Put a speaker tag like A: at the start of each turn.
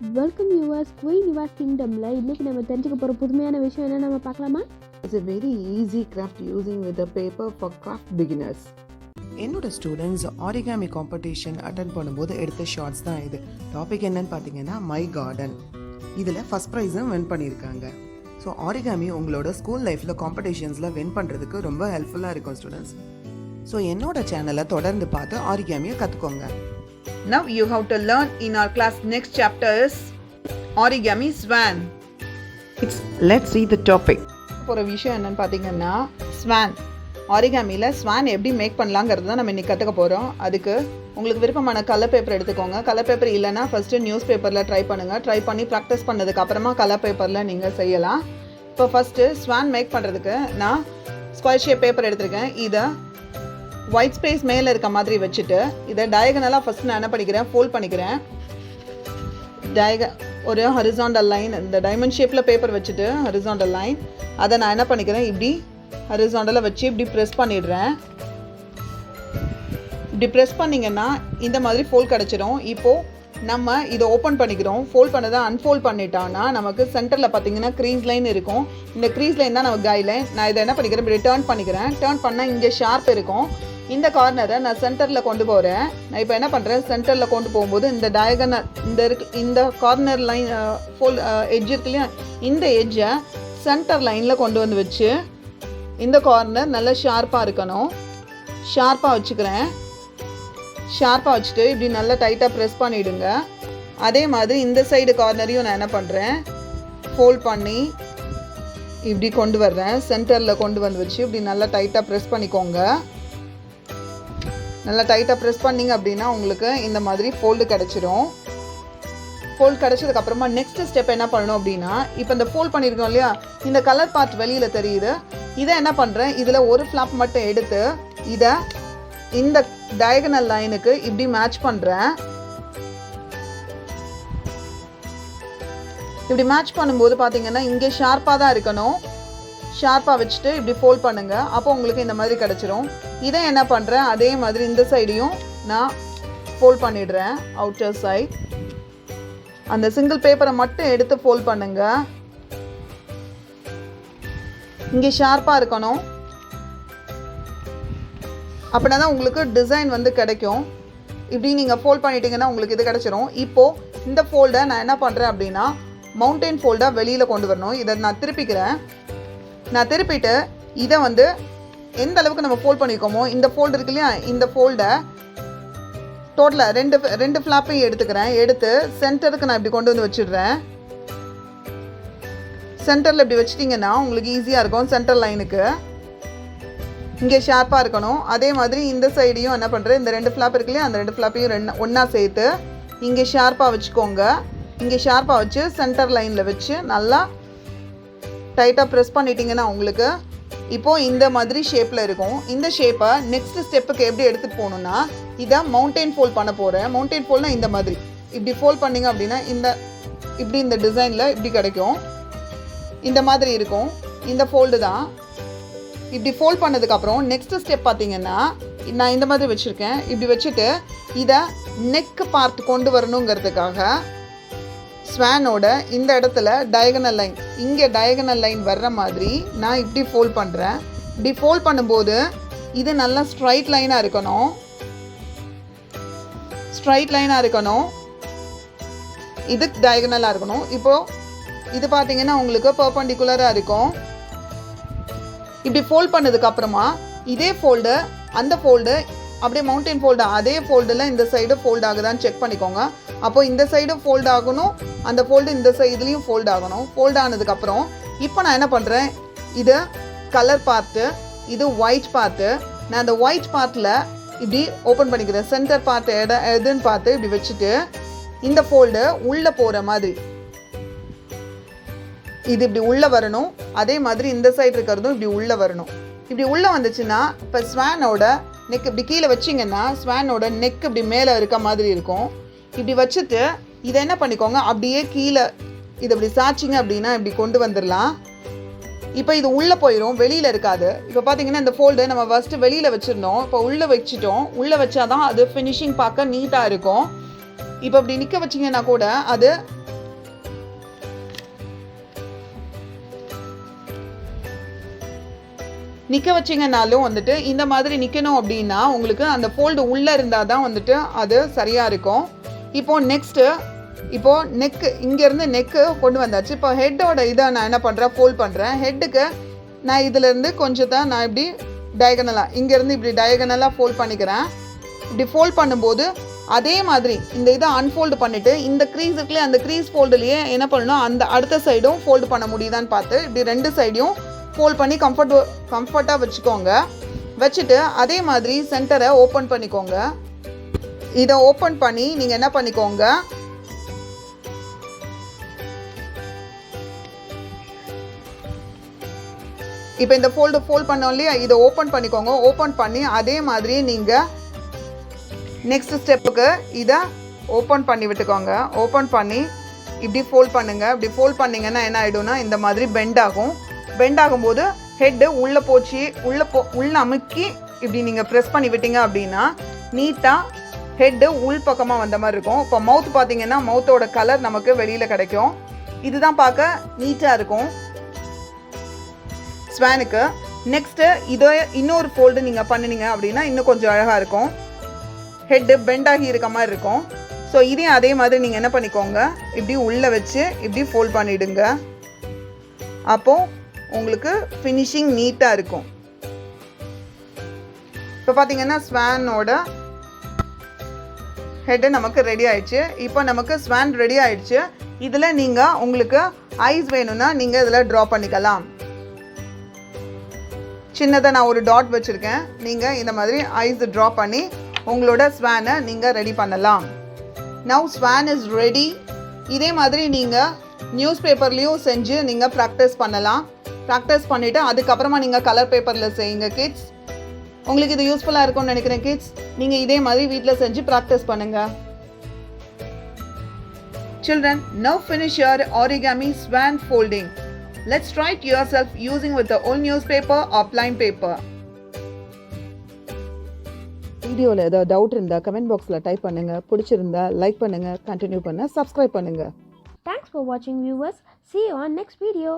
A: Welcome yours queen your கிங்டம்ல இன்னைக்கு நம்ம தெரிஞ்சுக்க போகிற புதுமையான விஷயம் என்ன நம்ம பார்க்கலாமா?
B: It's a very easy craft using with a paper for craft beginners. என்னோட ஸ்டூடெண்ட்ஸ் ஆரிகாமி காம்படிஷன் அட்டன் பண்ணும்போது எடுத்த ஷார்ட்ஸ் தான் இது. டாபிக் என்னன்னு பார்த்தீங்கன்னா மை கார்டன். இதில் ஃபஸ்ட் ப்ரைஸும் வின் பண்ணியிருக்காங்க. ஸோ ஆரிகாமி உங்களோட ஸ்கூல் லைஃப்பில் காம்படிஷன்ஸில் வின் பண்ணுறதுக்கு ரொம்ப ஹெல்ப்ஃபுல்லாக இருக்கும் ஸ்டூடெண்ட்ஸ். ஸோ என்னோட சேனலை தொடர்ந்து பார்த்து ஆரிகாமியை கற்றுக்கோங்க.
C: Now you have to learn in our class next chapter is Origami-Swan.
B: Let's see the topic.
C: ஒரு விஷயம் என்னன்னு பார்த்தீங்கன்னா ஸ்வான் ஆரிகாமியில் ஸ்வான் எப்படி மேக் பண்ணலாங்கிறது தான் நம்ம இன்றைக்கி கற்றுக்க போகிறோம். அதுக்கு உங்களுக்கு விருப்பமான கலர் பேப்பர் எடுத்துக்கோங்க. கலர் பேப்பர் இல்லைன்னா ஃபஸ்ட்டு நியூஸ் பேப்பரில் ட்ரை பண்ணுங்கள். ட்ரை பண்ணி ப்ராக்டிஸ் பண்ணதுக்கு அப்புறமா கலர் பேப்பரில் நீங்கள் செய்யலாம். இப்போ ஃபஸ்ட்டு ஸ்வான் மேக் பண்ணுறதுக்கு நான் ஸ்கொயர் ஷேப் பேப்பர் எடுத்திருக்கேன். இதை ஒயிட் ஸ்பேஸ் மேலே இருக்க மாதிரி வச்சுட்டு இதை டயகனலாக ஃபஸ்ட்டு நான் என்ன பண்ணிக்கிறேன், ஃபோல்ட் பண்ணிக்கிறேன். ஒரு ஹரிசாண்டல் லைன், இந்த டைமண்ட் ஷேப்பில் பேப்பர் வச்சுட்டு ஹரிசாண்டல் லைன் அதை நான் என்ன பண்ணிக்கிறேன், இப்படி ஹரிசாண்டலாக வச்சு இப்படி ப்ரெஸ் பண்ணிடுறேன். இப்படி ப்ரெஸ் பண்ணிங்கன்னா இந்த மாதிரி ஃபோல்ட் கிடச்சிரும். இப்போது நம்ம இதை ஓப்பன் பண்ணிக்கிறோம். ஃபோல்ட் பண்ணதை அன்ஃபோல்ட் பண்ணிட்டோன்னா நமக்கு சென்டரில் பார்த்தீங்கன்னா க்ரீஸ் லைன் இருக்கும். இந்த க்ரீஸ் லைன் தான் நமக்கு கை லைன். நான் இதை என்ன பண்ணிக்கிறேன், இப்படி டேர்ன் பண்ணிக்கிறேன். டேர்ன் பண்ணால் இங்கே ஷார்ப் இருக்கும். இந்த கார்னரை நான் சென்டரில் கொண்டு போகிறேன். நான் இப்போ என்ன பண்ணுறேன், சென்டரில் கொண்டு போகும்போது இந்த டயகனல் இந்த கார்னர் லைன் ஃபோல் எட்ஜ் இருக்கு இல்லையா, இந்த எட்ஜை சென்டர் லைனில் கொண்டு வந்து வச்சு இந்த கார்னர் நல்லா ஷார்ப்பாக இருக்கணும். ஷார்ப்பாக வச்சுக்கிறேன். ஷார்ப்பாக வச்சுட்டு இப்படி நல்லா டைட்டாக ப்ரெஸ் பண்ணிவிடுங்க. அதே மாதிரி இந்த சைடு கார்னரையும் நான் என்ன பண்ணுறேன், ஃபோல்ட் பண்ணி இப்படி கொண்டு வர்றேன். சென்டரில் கொண்டு வந்து வச்சு இப்படி நல்லா டைட்டாக ப்ரெஸ் பண்ணிக்கோங்க. நல்லா டைட்டாக ப்ரெஸ் பண்ணிங்க அப்படின்னா உங்களுக்கு இந்த மாதிரி ஃபோல்டு கிடச்சிரும். ஃபோல்ட் கிடச்சதுக்கப்புறமா நெக்ஸ்ட் ஸ்டெப் என்ன பண்ணணும் அப்படின்னா, இப்போ இந்த ஃபோல்ட் பண்ணியிருக்கோம் இல்லையா, இந்த கலர் பார்ட் வெளியில் தெரியுது. இதை என்ன பண்ணுறேன், இதில் ஒரு ஃப்ளாப் மட்டும் எடுத்து இதை இந்த டயகனல் லைனுக்கு இப்படி மேட்ச் பண்ணுறேன். இப்படி மேட்ச் பண்ணும்போது பார்த்தீங்கன்னா இங்கே ஷார்ப்பாக தான் இருக்கணும். ஷார்ப்பாக வச்சுட்டு இப்படி ஃபோல்ட் பண்ணுங்கள். அப்போ உங்களுக்கு இந்த மாதிரி கிடச்சிரும். இதை என்ன பண்ணுறேன், அதே மாதிரி இந்த சைடையும் நான் ஃபோல்ட் பண்ணிடுறேன். அவுட்டர் சைட் அந்த சிங்கிள் பேப்பரை மட்டும் எடுத்து ஃபோல்ட் பண்ணுங்கள். இங்கே ஷார்ப்பாக இருக்கணும். அப்படின்னா தான் உங்களுக்கு டிசைன் வந்து கிடைக்கும். இப்படி நீங்கள் ஃபோல்ட் பண்ணிட்டீங்கன்னா உங்களுக்கு இது கிடச்சிரும். இப்போது இந்த ஃபோல்டை நான் என்ன பண்ணுறேன் அப்படின்னா மவுண்டைன் ஃபோல்டாக வெளியில் கொண்டு வரணும். இதை நான் திருப்பிக்கிறேன். நான் திருப்பிட்டு இதை வந்து எந்த அளவுக்கு நம்ம ஃபோல்ட் பண்ணியிருக்கோமோ இந்த ஃபோல்டு இருக்கு இல்லையா, இந்த ஃபோல்டை டோட்டலாக ரெண்டு ஃப்ளாப்பையும் எடுத்துக்கிறேன். எடுத்து சென்டருக்கு நான் இப்படி கொண்டு வந்து வச்சிடுறேன். சென்டரில் இப்படி வச்சிட்டிங்கன்னா உங்களுக்கு ஈஸியாக இருக்கும். சென்டர் லைனுக்கு இங்கே ஷார்ப்பாக இருக்கணும். அதே மாதிரி இந்த சைடையும் என்ன பண்ணுறேன், இந்த ரெண்டு ஃப்ளாப் இருக்கு இல்லையா, அந்த ரெண்டு ஃப்ளாப்பையும் ஒன்றா சேர்த்து இங்கே ஷார்ப்பாக வச்சுக்கோங்க. இங்கே ஷார்ப்பாக வச்சு சென்டர் லைனில் வச்சு நல்லா டைட்டாக ப்ரெஸ் பண்ணிட்டீங்கன்னா உங்களுக்கு இப்போது இந்த மாதிரி ஷேப்பில் இருக்கும். இந்த ஷேப்பை நெக்ஸ்ட் ஸ்டெப்புக்கு எப்படி எடுத்துகிட்டு போகணுன்னா, இதை மவுண்டைன் ஃபோல்ட் பண்ண போகிறேன். மவுண்டைன் ஃபோல்ட்னா இந்த மாதிரி இப்படி ஃபோல்ட் பண்ணிங்க அப்படின்னா இப்படி இந்த டிசைனில் இப்படி கிடைக்கும். இந்த மாதிரி இருக்கும். இந்த ஃபோல்டு தான். இப்படி ஃபோல்ட் பண்ணதுக்கப்புறம் நெக்ஸ்ட் ஸ்டெப் பார்த்தீங்கன்னா நான் இந்த மாதிரி வச்சுருக்கேன். இப்படி வச்சுட்டு இதை நெக் பார்ட் கொண்டு வரணுங்கிறதுக்காக ஸ்வானோட இந்த இடத்துல டயகனல் லைன், இங்கே டயகனல் லைன் வர்ற மாதிரி நான் இப்படி ஃபோல்ட் பண்ணுறேன். இப்படி ஃபோல்ட் பண்ணும்போது இது நல்லா ஸ்ட்ரைட் லைனாக இருக்கணும். ஸ்ட்ரைட் லைனாக இருக்கணும். இது டயகனலாக இருக்கணும். இப்போது இது பார்த்தீங்கன்னா உங்களுக்கு பெர்பெண்டிகுலராக இருக்கும். இப்படி ஃபோல்ட் பண்ணதுக்கப்புறமா இதே ஃபோல்டு அந்த ஃபோல்டு அப்படியே மவுண்டைன் ஃபோல்டு அதே ஃபோல்டில் இந்த சைடு ஃபோல்ட் ஆகுதான்னு செக் பண்ணிக்கோங்க. அப்போது இந்த சைடும் ஃபோல்ட் ஆகணும், அந்த ஃபோல்டு இந்த சைட்லேயும் ஃபோல்ட் ஆகணும். ஃபோல்ட் ஆனதுக்கப்புறம் இப்போ நான் என்ன பண்ணுறேன், இது கலர் பார்ட்டு, இது ஒயிட் பார்ட்டு. நான் அந்த ஒயிட் பார்ட்டில் இப்படி ஓப்பன் பண்ணிக்கிறேன். சென்டர் பார்ட்டு எதுன்னு பார்த்து இப்படி வச்சுட்டு இந்த ஃபோல்டு உள்ளே போகிற மாதிரி இது இப்படி உள்ளே வரணும். அதே மாதிரி இந்த சைடு இருக்கிறதும் இப்படி உள்ளே வரணும். இப்படி உள்ளே வந்துச்சுன்னா இப்போ ஸ்வானோட நெக் இப்படி கீழே வச்சிங்கன்னா ஸ்வானோட நெக் இப்படி மேலே இருக்க மாதிரி இருக்கும். இப்படி வச்சுட்டு இதை என்ன பண்ணிக்கோங்க, அப்படியே கீழே இதை இப்படி சாய்ச்சிங்க அப்படின்னா இப்படி கொண்டு வந்துடலாம். இப்போ இது உள்ளே போயிடும், வெளியில் இருக்காது. இப்போ பார்த்தீங்கன்னா இந்த ஃபோல்டு நம்ம ஃபஸ்ட்டு வெளியில் வச்சுருந்தோம், இப்போ உள்ளே வச்சுட்டோம். உள்ளே வச்சா தான் அது ஃபினிஷிங் பார்க்க நீட்டாக இருக்கும். இப்போ இப்படி நிற்க வச்சிங்கன்னா கூட அது நிற்க வச்சிங்கனாலும் வந்துட்டு இந்த மாதிரி நிற்கணும் அப்படின்னா உங்களுக்கு அந்த ஃபோல்டு உள்ளே இருந்தால் தான் வந்துட்டு அது சரியாக இருக்கும். இப்போது நெக்ஸ்ட்டு நெக்கு இங்கேருந்து நெக்கு கொண்டு வந்தாச்சு. இப்போ ஹெட்டோட இதை நான் என்ன பண்ணுறேன், ஃபோல்ட் பண்ணுறேன். ஹெட்டுக்கு நான் இதிலேருந்து கொஞ்சம் தான் நான் இப்படி டயகனலாக இங்கேருந்து இப்படி டயகனலாக ஃபோல்ட் பண்ணிக்கிறேன். இப்படி ஃபோல்ட் பண்ணும்போது அதே மாதிரி இந்த இதை அன்ஃபோல்டு பண்ணிவிட்டு இந்த க்ரீஸ் இருக்குல்லையே அந்த க்ரீஸ் ஃபோல்டுலேயே என்ன பண்ணணும், அந்த அடுத்த சைடும் ஃபோல்டு பண்ண முடியுதான்னு பார்த்து இப்படி 2 சைடையும் ஃபோல்ட் பண்ணி கம்ஃபர்ட்டாக வச்சுக்கோங்க. வச்சுட்டு அதே மாதிரி சென்டரை ஓப்பன் பண்ணிக்கோங்க. இதை ஓப்பன் பண்ணி நீங்கள் என்ன பண்ணிக்கோங்க, இப்போ இந்த ஃபோல்ட் பண்ணோம் இல்லையா, இதை ஓப்பன் பண்ணிக்கோங்க. ஓப்பன் பண்ணி அதே மாதிரி நீங்கள் நெக்ஸ்ட் ஸ்டெப்புக்கு இதை ஓப்பன் பண்ணி விட்டுக்கோங்க. ஓப்பன் பண்ணி இப்படி ஃபோல்ட் பண்ணுங்கள். இப்படி ஃபோல்ட் பண்ணிங்கன்னா என்ன ஆகிடும்னா இந்த மாதிரி பெண்ட் ஆகும். பெண்ட் ஆகும்போது ஹெட்டு உள்ளே போச்சு, உள்ளே அமுக்கி இப்படி நீங்கள் ப்ரெஸ் பண்ணி விட்டீங்க அப்படின்னா நீட்டாக ஹெட்டு உள் பக்கமாக வந்த மாதிரி இருக்கும். இப்போ மவுத் பார்த்தீங்கன்னா மவுத்தோட கலர் நமக்கு வெளியில் கிடைக்கும். இதுதான் பார்க்க நீட்டாக இருக்கும் ஸ்வானுக்கு. நெக்ஸ்ட்டு இதோ இன்னொரு ஃபோல்டு நீங்கள் பண்ணினீங்க அப்படின்னா இன்னும் கொஞ்சம் அழகாக இருக்கும். ஹெட்டு பெண்ட் ஆகி இருக்க மாதிரி இருக்கும். ஸோ இதையும் அதே மாதிரி நீங்கள் என்ன பண்ணிக்கோங்க, இப்படி உள்ளே வச்சு இப்படி ஃபோல்ட் பண்ணிவிடுங்க. அப்போது உங்களுக்கு ஃபினிஷிங் நீட்டாக இருக்கும். இப்போ பார்த்தீங்கன்னா ஸ்வானோட ஹெட்டு நமக்கு ரெடி ஆயிடுச்சு. இப்போ நமக்கு ஸ்வான் ரெடி ஆயிடுச்சு. இதில் நீங்கள் உங்களுக்கு ஐஸ் வேணும்னா நீங்கள் இதில் ட்ரா பண்ணிக்கலாம். சின்னதாக நான் ஒரு டாட் வச்சுருக்கேன். நீங்கள் இந்த மாதிரி ஐஸ் ட்ரா பண்ணி உங்களோட ஸ்வானை நீங்கள் ரெடி பண்ணலாம். Now Swan is ready. இதே மாதிரி நீங்கள் நியூஸ் பேப்பர்லேயும் செஞ்சு நீங்கள் ப்ராக்டிஸ் பண்ணலாம். ப்ராக்டிஸ் பண்ணிவிட்டு அதுக்கப்புறமா நீங்கள் கலர் பேப்பரில் செய்யுங்க கிட்ஸ். உங்களுக்கு இது யூஸ்ஃபுல்லாக இருக்கும்னு நினைக்கிறேன் கிட்ஸ். நீங்கள் இதே மாதிரி வீட்டில் செஞ்சு ப்ராக்டிஸ் பண்ணுங்கள். Children, now finish your origami swan folding. Let's try it yourself using with the old newspaper or plain paper. வீடியோவில் ஏதாவது டவுட் இருந்தால் கமெண்ட் பாக்ஸில் டைப் பண்ணுங்கள். பிடிச்சிருந்தா லைக் பண்ணுங்கள், கண்டினியூ பண்ண சப்ஸ்கிரைப் பண்ணுங்கள்.
A: Thanks for watching viewers. See you on next video.